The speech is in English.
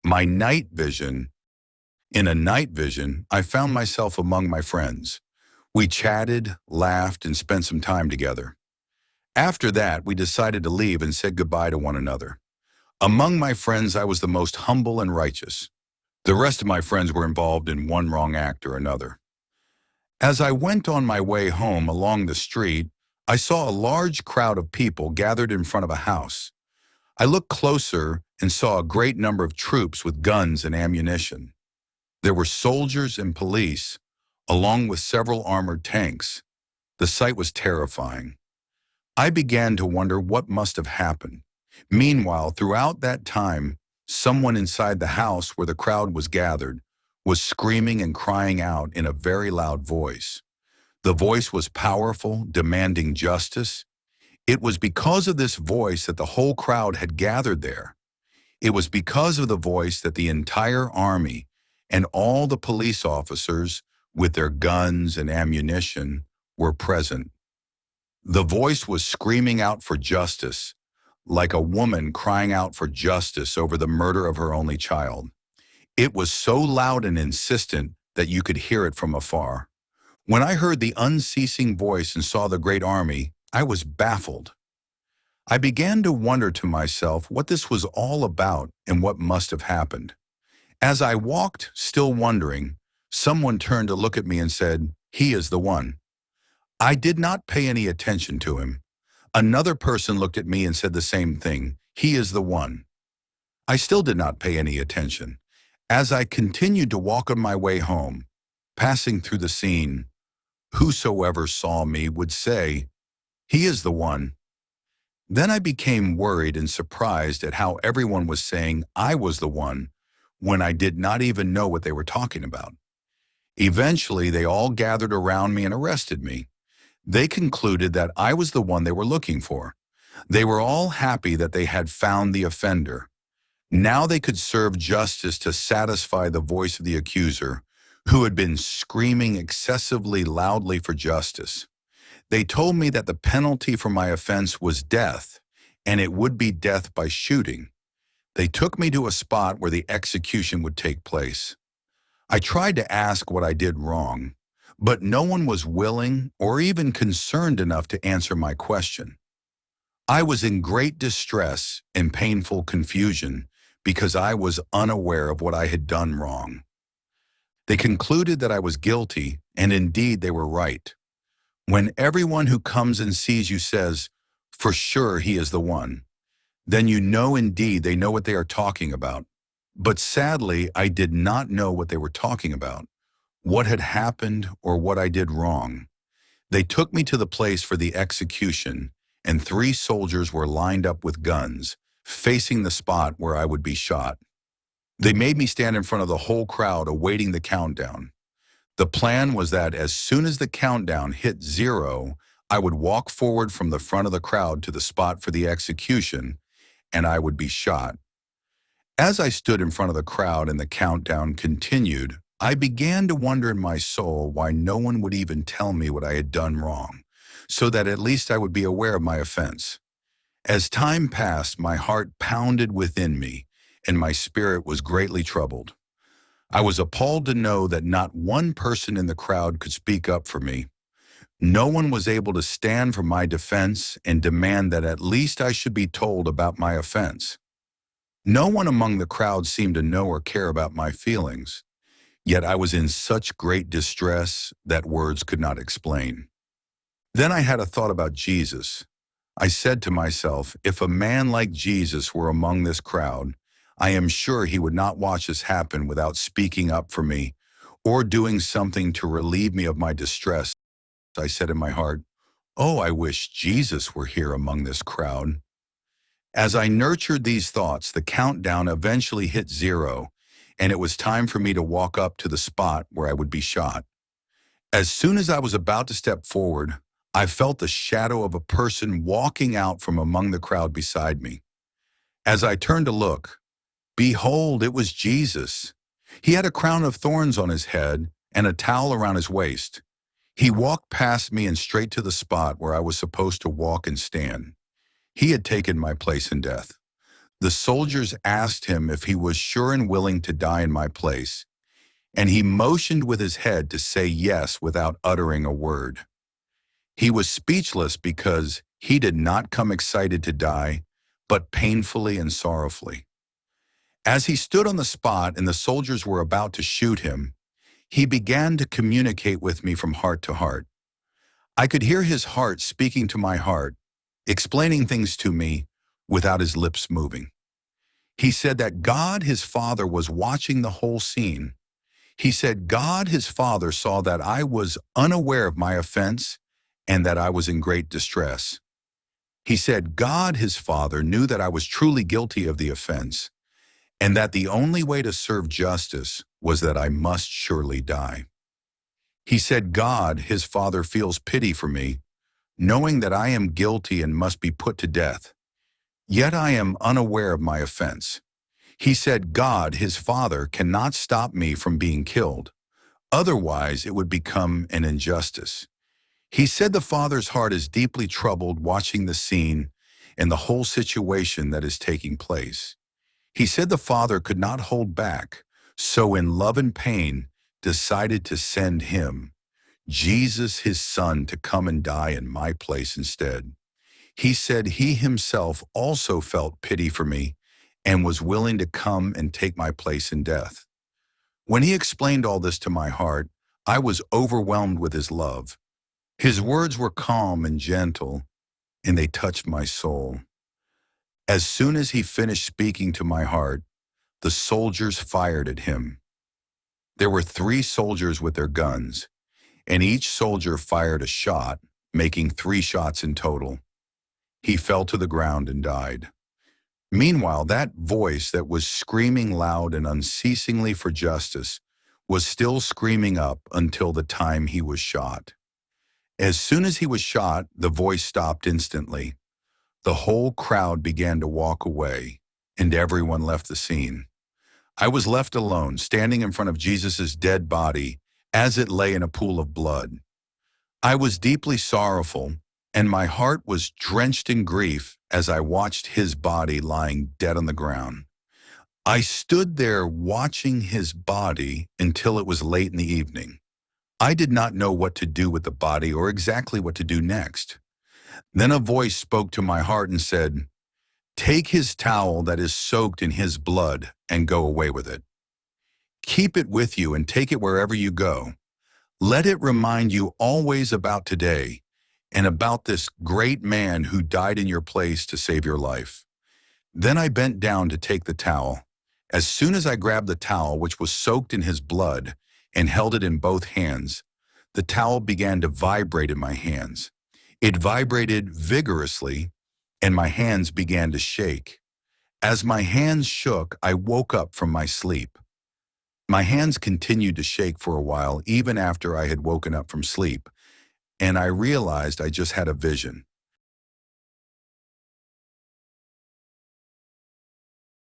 My night vision. In a night vision, I found myself among my friends. We chatted, laughed, and spent some time together. After that, we decided to leave and said goodbye to one another. Among my friends, I was the most humble and righteous. The rest of my friends were involved in one wrong act or another. As I went on my way home along the street, I saw a large crowd of people gathered in front of a house. I looked closer and saw a great number of troops with guns and ammunition. There were soldiers and police, along with several armored tanks. The sight was terrifying. I began to wonder what must have happened. Meanwhile, throughout that time, someone inside the house where the crowd was gathered was screaming and crying out in a very loud voice. The voice was powerful, demanding justice. It was because of this voice that the whole crowd had gathered there. It was because of the voice that the entire army and all the police officers with their guns and ammunition were present. The voice was screaming out for justice, like a woman crying out for justice over the murder of her only child. It was so loud and insistent that you could hear it from afar. When I heard the unceasing voice and saw the great army, I was baffled. I began to wonder to myself what this was all about and what must have happened. As I walked, still wondering, someone turned to look at me and said, "He is the one." I did not pay any attention to him. Another person looked at me and said the same thing, "He is the one." I still did not pay any attention. As I continued to walk on my way home, passing through the scene, whosoever saw me would say, "He is the one." Then I became worried and surprised at how everyone was saying I was the one when I did not even know what they were talking about. Eventually, they all gathered around me and arrested me. They concluded that I was the one they were looking for. They were all happy that they had found the offender. Now they could serve justice to satisfy the voice of the accuser, who had been screaming excessively loudly for justice. They told me that the penalty for my offense was death, and it would be death by shooting. They took me to a spot where the execution would take place. I tried to ask what I did wrong, but no one was willing or even concerned enough to answer my question. I was in great distress and painful confusion because I was unaware of what I had done wrong. They concluded that I was guilty, and indeed they were right. When everyone who comes and sees you says, "For sure he is the one," then you know indeed they know what they are talking about. But sadly, I did not know what they were talking about, what had happened or what I did wrong. They took me to the place for the execution, and 3 soldiers were lined up with guns, facing the spot where I would be shot. They made me stand in front of the whole crowd awaiting the countdown. The plan was that as soon as the countdown hit 0, I would walk forward from the front of the crowd to the spot for the execution, and I would be shot. As I stood in front of the crowd and the countdown continued, I began to wonder in my soul why no one would even tell me what I had done wrong, so that at least I would be aware of my offense. As time passed, my heart pounded within me, and my spirit was greatly troubled. I was appalled to know that not one person in the crowd could speak up for me. No one was able to stand for my defense and demand that at least I should be told about my offense. No one among the crowd seemed to know or care about my feelings, yet I was in such great distress that words could not explain. Then I had a thought about Jesus. I said to myself, if a man like Jesus were among this crowd, I am sure he would not watch this happen without speaking up for me or doing something to relieve me of my distress. I said in my heart, "Oh, I wish Jesus were here among this crowd." As I nurtured these thoughts, the countdown eventually hit 0, and it was time for me to walk up to the spot where I would be shot. As soon as I was about to step forward, I felt the shadow of a person walking out from among the crowd beside me. As I turned to look, behold, it was Jesus. He had a crown of thorns on his head and a towel around his waist. He walked past me and straight to the spot where I was supposed to walk and stand. He had taken my place in death. The soldiers asked him if he was sure and willing to die in my place, and he motioned with his head to say yes without uttering a word. He was speechless because he did not come excited to die, but painfully and sorrowfully. As he stood on the spot and the soldiers were about to shoot him, he began to communicate with me from heart to heart. I could hear his heart speaking to my heart, explaining things to me without his lips moving. He said that God, his Father, was watching the whole scene. He said God, his Father, saw that I was unaware of my offense and that I was in great distress. He said God, his Father, knew that I was truly guilty of the offense and that the only way to serve justice was that I must surely die. He said God, his Father, feels pity for me, knowing that I am guilty and must be put to death. Yet I am unaware of my offense. He said God, his Father, cannot stop me from being killed. Otherwise, it would become an injustice. He said the Father's heart is deeply troubled watching the scene and the whole situation that is taking place. He said the Father could not hold back, so in love and pain, decided to send him, Jesus, his Son, to come and die in my place instead. He said he himself also felt pity for me and was willing to come and take my place in death. When he explained all this to my heart, I was overwhelmed with his love. His words were calm and gentle, and they touched my soul. As soon as he finished speaking to my heart, the soldiers fired at him. There were 3 soldiers with their guns, and each soldier fired a shot, making 3 shots in total. He fell to the ground and died. Meanwhile, that voice that was screaming loud and unceasingly for justice was still screaming up until the time he was shot. As soon as he was shot, the voice stopped instantly. The whole crowd began to walk away, and everyone left the scene. I was left alone, standing in front of Jesus' dead body as it lay in a pool of blood. I was deeply sorrowful, and my heart was drenched in grief as I watched his body lying dead on the ground. I stood there watching his body until it was late in the evening. I did not know what to do with the body or exactly what to do next. Then a voice spoke to my heart and said, "Take his towel that is soaked in his blood and go away with it. Keep it with you and take it wherever you go. Let it remind you always about today and about this great man who died in your place to save your life." Then I bent down to take the towel. As soon as I grabbed the towel, which was soaked in his blood, and held it in both hands, the towel began to vibrate in my hands. It vibrated vigorously, and my hands began to shake. As my hands shook, I woke up from my sleep. My hands continued to shake for a while, even after I had woken up from sleep, and I realized I just had a vision.